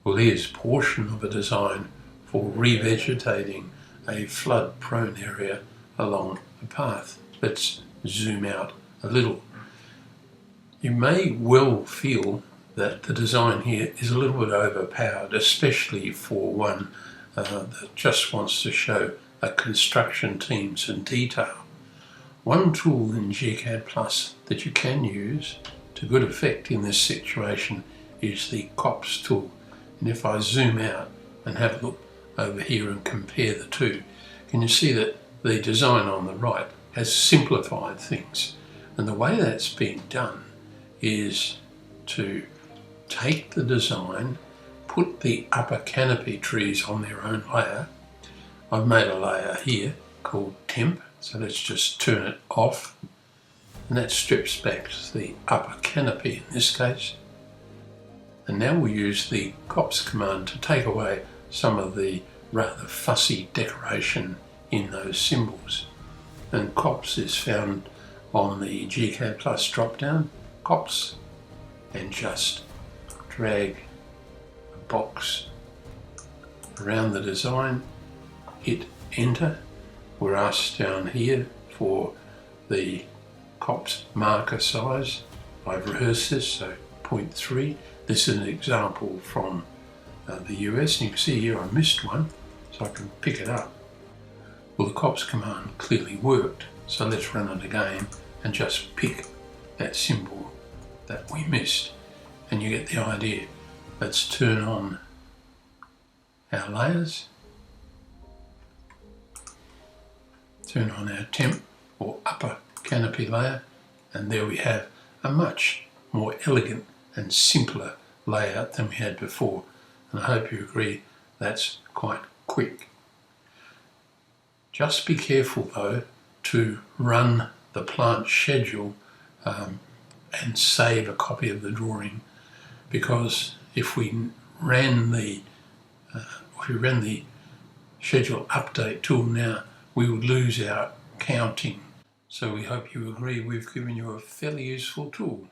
Well, here's a portion of a design for revegetating a flood-prone area along a path. Let's zoom out a little. You may well feel that the design here is a little bit overpowered, especially for one that just wants to show a construction team some detail. One tool in gCADPlus that you can use to good effect in this situation is the copse tool. And if I zoom out and have a look over here and compare the two, can you see that the design on the right has simplified things? And the way that's been done is to take the design, put the upper canopy trees on their own layer. I've made a layer here called temp, so let's just turn it off, and that strips back the upper canopy in this case. And now we'll use the copse command to take away some of the rather fussy decoration in those symbols. And copse is found on the gCADPlus drop down, copse, and just drag a box around the design, hit enter. We're asked down here for the copse marker size. I've rehearsed this, so 0.3. This is an example from the US, and you can see here I missed one, so I can pick it up. Well, the copse command clearly worked, so let's run it again and just pick that symbol that we missed, and you get the idea. Let's turn on our layers, turn on our temp or upper canopy layer, and there we have a much more elegant and simpler layout than we had before. And I hope you agree that's quite quick. Just be careful though to run the plant schedule and save a copy of the drawing, because if we ran the schedule update tool now, we would lose our counting. So we hope you agree we've given you a fairly useful tool.